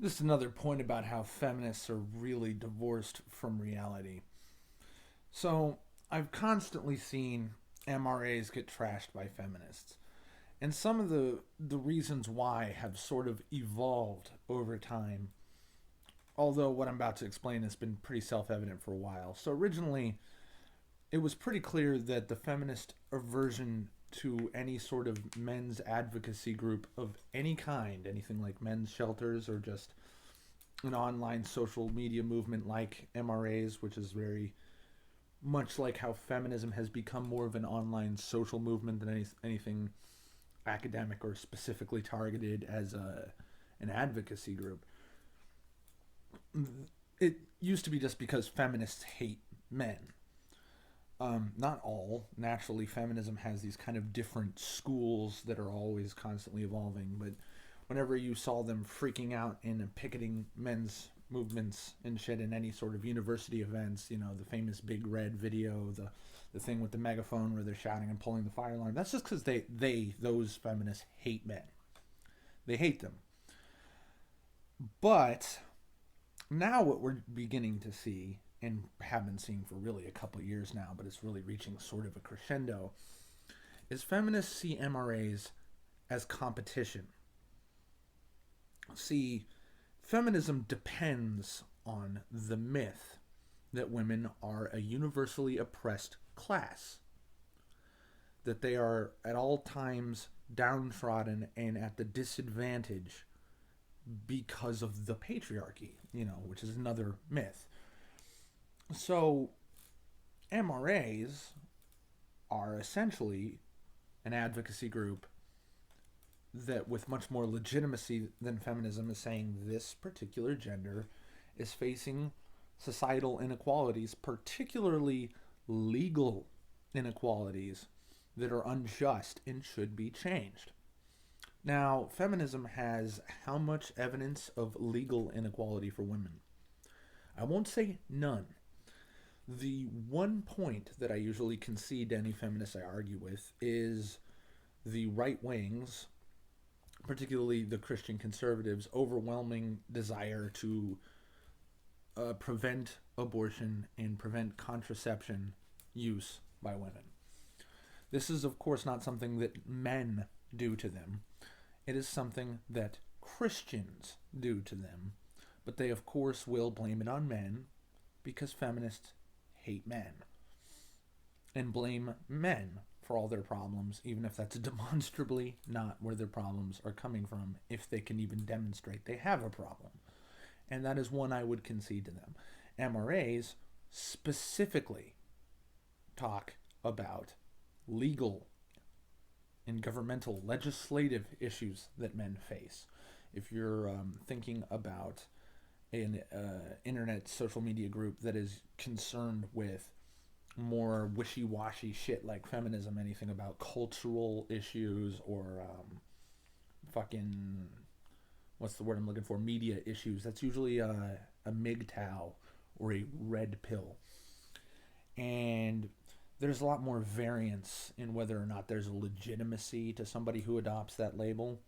This is another point about how feminists are really divorced from reality. So, I've constantly seen MRAs get trashed by feminists. And some of the reasons why have sort of evolved over time, although what I'm about to explain has been pretty self evident for a while. So, originally, it was pretty clear that the feminist aversion to any sort of men's advocacy group of any kind, anything like men's shelters or just an online social media movement like MRAs, which is very much like how feminism has become more of an online social movement than anything academic or specifically targeted as an advocacy group. It used to be just because feminists hate men. Not all. Naturally, feminism has these kind of different schools that are always constantly evolving, but whenever you saw them freaking out and picketing men's movements and shit in any sort of university events, the famous Big Red video, the thing with the megaphone where they're shouting and pulling the fire alarm, that's just because those feminists hate men. They hate them. But now what we're beginning to see, and have been seeing for really a couple of years now, but it's really reaching sort of a crescendo, is feminists see MRAs as competition. See, feminism depends on the myth that women are a universally oppressed class, that they are at all times downtrodden and at the disadvantage because of the patriarchy, which is another myth. So, MRAs are essentially an advocacy group that, with much more legitimacy than feminism, is saying this particular gender is facing societal inequalities, particularly legal inequalities that are unjust and should be changed. Now, feminism has how much evidence of legal inequality for women? I won't say none. The one point that I usually concede to any feminist I argue with is the right wings, particularly the Christian conservatives' overwhelming desire to prevent abortion and prevent contraception use by women. This is, of course, not something that men do to them. It is something that Christians do to them. But they, of course, will blame it on men because feminists hate men and blame men for all their problems, even if that's demonstrably not where their problems are coming from, if they can even demonstrate they have a problem. And that is one I would concede to them. MRAs specifically talk about legal and governmental legislative issues that men face. If you're thinking about an internet social media group that is concerned with more wishy-washy shit like feminism, anything about cultural issues or fucking what's the word I'm looking for? Media issues. That's usually a MGTOW or a red pill. And there's a lot more variance in whether or not there's a legitimacy to somebody who adopts that label.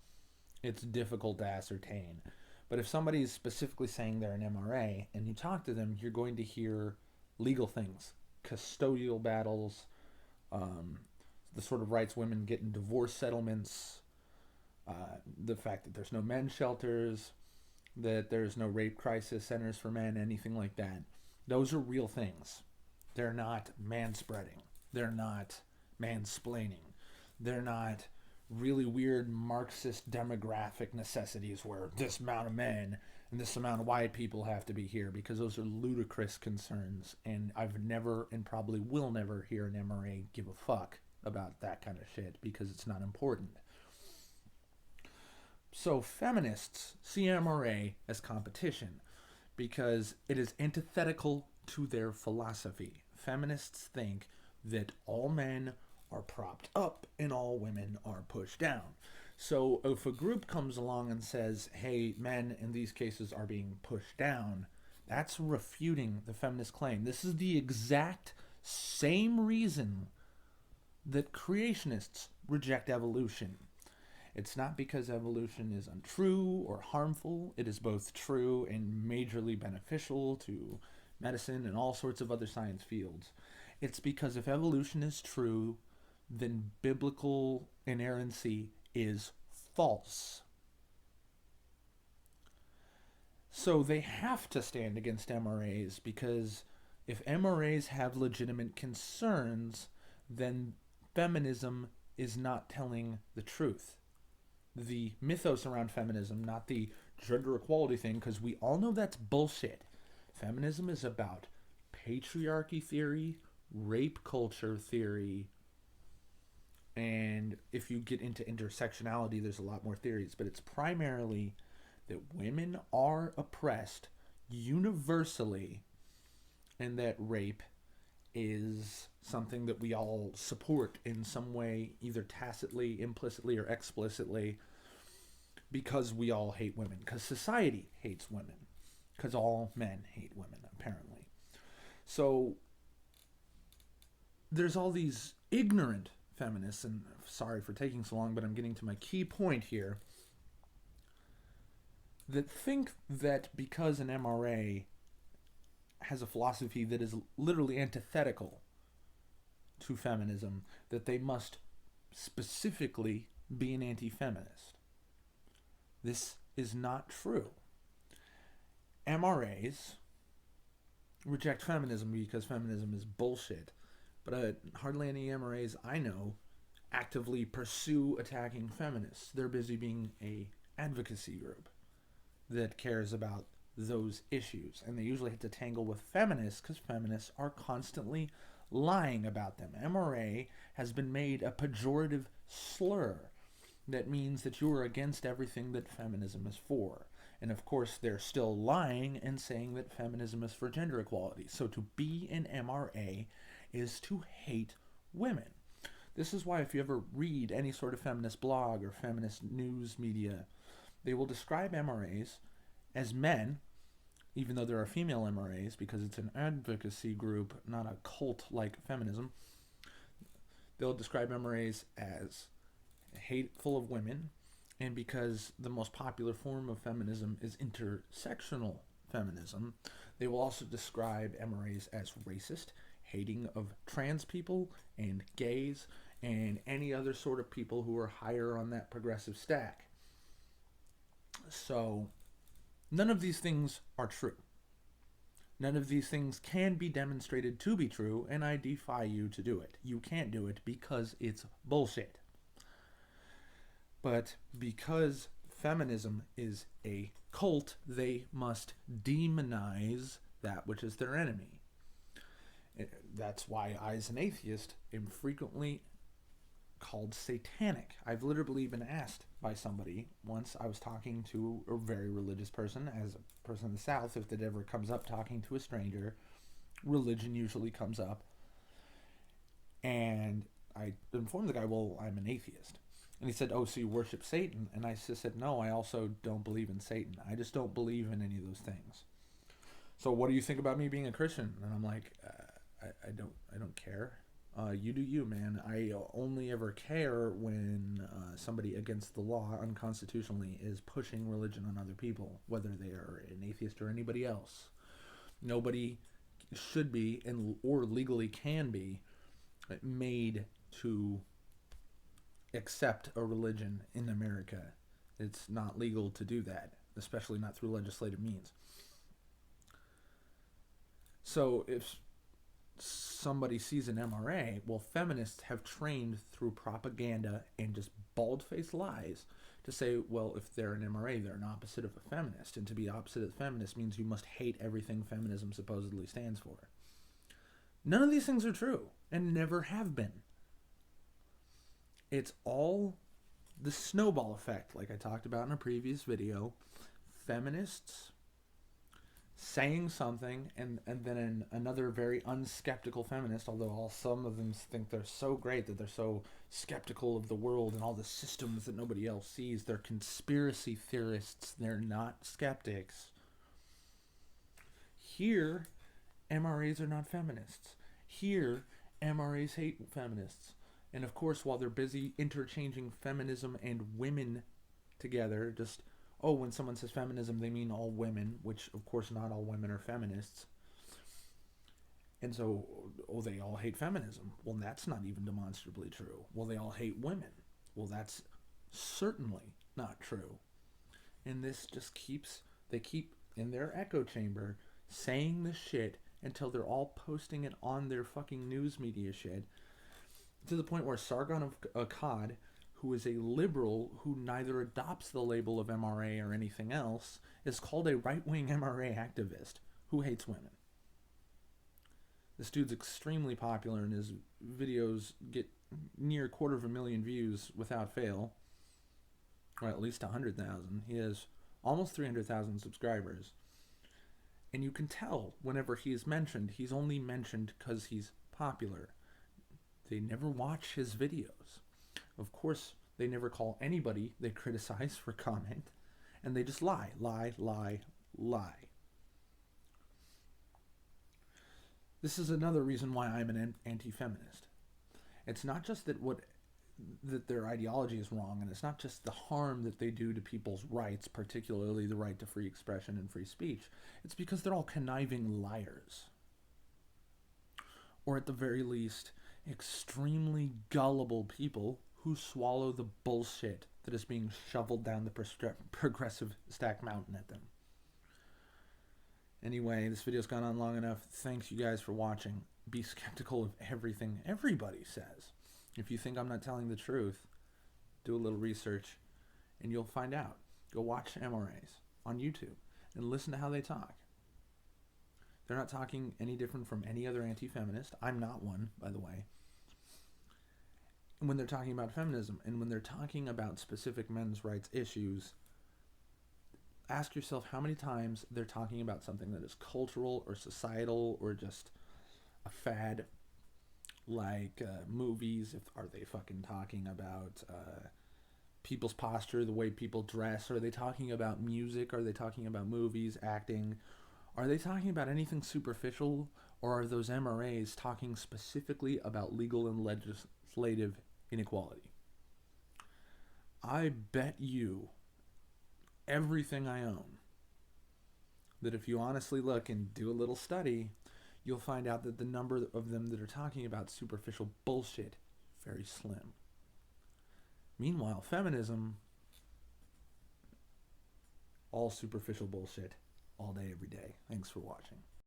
It's difficult to ascertain. But if somebody is specifically saying they're an MRA and you talk to them, you're going to hear legal things, custodial battles, the sort of rights women get in divorce settlements, the fact that there's no men's shelters, that there's no rape crisis centers for men, anything like that. Those are real things. They're not manspreading. They're not mansplaining. They're not really weird Marxist demographic necessities where this amount of men and this amount of white people have to be here, because those are ludicrous concerns. And I've never and probably will never hear an MRA give a fuck about that kind of shit because it's not important. So feminists see MRA as competition because it is antithetical to their philosophy. Feminists think that all men are propped up and all women are pushed down. So if a group comes along and says, hey, men in these cases are being pushed down, that's refuting the feminist claim. This is the exact same reason that creationists reject evolution. It's not because evolution is untrue or harmful. It is both true and majorly beneficial to medicine and all sorts of other science fields. It's because if evolution is true, then biblical inerrancy is false. So they have to stand against MRAs, because if MRAs have legitimate concerns, then feminism is not telling the truth. The mythos around feminism, not the gender equality thing, because we all know that's bullshit. Feminism is about patriarchy theory, rape culture theory, and if you get into intersectionality, there's a lot more theories, but it's primarily that women are oppressed universally, and that rape is something that we all support in some way, either tacitly, implicitly, or explicitly, because we all hate women, because society hates women, because all men hate women, apparently. So there's all these ignorant feminists, and sorry for taking so long, but I'm getting to my key point here, that think that because an MRA has a philosophy that is literally antithetical to feminism, that they must specifically be an anti-feminist. This is not true. MRAs reject feminism because feminism is bullshit, but hardly any MRAs I know actively pursue attacking feminists. They're busy being a advocacy group that cares about those issues, and they usually have to tangle with feminists because feminists are constantly lying about them. MRA has been made a pejorative slur that means that you are against everything that feminism is for. And of course, they're still lying and saying that feminism is for gender equality. So to be an MRA is to hate women. This is why if you ever read any sort of feminist blog or feminist news media, they will describe MRAs as men, even though there are female MRAs, because it's an advocacy group, not a cult like feminism. They'll describe MRAs as hateful of women, and because the most popular form of feminism is intersectional feminism, they will also describe MRAs as racist, hating of trans people and gays and any other sort of people who are higher on that progressive stack. So none of these things are true. None of these things can be demonstrated to be true, and I defy you to do it. You can't do it because it's bullshit. But because feminism is a cult, they must demonize that which is their enemy. That's why I, as an atheist, am frequently called satanic. I've literally been asked by somebody once. I was talking to a very religious person. As a person in the South, if it ever comes up talking to a stranger, religion usually comes up. And I informed the guy, well, I'm an atheist. And he said, oh, so you worship Satan? And I just said, no, I also don't believe in Satan. I just don't believe in any of those things. So what do you think about me being a Christian? And I'm like, I don't care. You do you, man. I only ever care when somebody against the law unconstitutionally is pushing religion on other people, whether they are an atheist or anybody else. Nobody should be or legally can be made to accept a religion in America. It's not legal to do that, especially not through legislative means. So if somebody sees an MRA, well, feminists have trained through propaganda and just bald-faced lies to say, well, if they're an MRA, they're an opposite of a feminist. And to be opposite of a feminist means you must hate everything feminism supposedly stands for. None of these things are true and never have been. It's all the snowball effect, like I talked about in a previous video. Feminists saying something, and then another very unskeptical feminist, although some of them think they're so great that they're so skeptical of the world and all the systems that nobody else sees. They're conspiracy theorists. They're not skeptics. Here, MRAs are not feminists. Here, MRAs hate feminists. And of course, while they're busy interchanging feminism and women together, just, oh, when someone says feminism, they mean all women, which of course not all women are feminists. And so, oh, they all hate feminism. Well, that's not even demonstrably true. Well, they all hate women. Well, that's certainly not true. And this just they keep in their echo chamber saying this shit until they're all posting it on their fucking news media shit, to the point where Sargon of Akkad, who is a liberal who neither adopts the label of MRA or anything else, is called a right-wing MRA activist who hates women. This dude's extremely popular, and his videos get near 250,000 views without fail, or at least 100,000. He has almost 300,000 subscribers. And you can tell whenever he is mentioned, he's only mentioned because he's popular. They never watch his videos. Of course, they never call anybody they criticize for comment. And they just lie. This is another reason why I'm an anti-feminist. It's not just that their ideology is wrong, and it's not just the harm that they do to people's rights, particularly the right to free expression and free speech. It's because they're all conniving liars. Or at the very least, extremely gullible people who swallow the bullshit that is being shoveled down the progressive stack mountain at them. Anyway, this video's gone on long enough. Thanks you guys for watching. Be skeptical of everything everybody says. If you think I'm not telling the truth, do a little research and you'll find out. Go watch MRAs on YouTube and listen to how they talk. They're not talking any different from any other anti-feminist. I'm not one, by the way. And when they're talking about feminism and when they're talking about specific men's rights issues, ask yourself how many times they're talking about something that is cultural or societal or just a fad, like movies. Are they fucking talking about people's posture, the way people dress? Are they talking about music? Are they talking about movies, acting? Are they talking about anything superficial? Or are those MRAs talking specifically about legal and legislative inequality? I bet you everything I own that if you honestly look and do a little study, you'll find out that the number of them that are talking about superficial bullshit very slim. Meanwhile, feminism, all superficial bullshit all day, every day. Thanks for watching.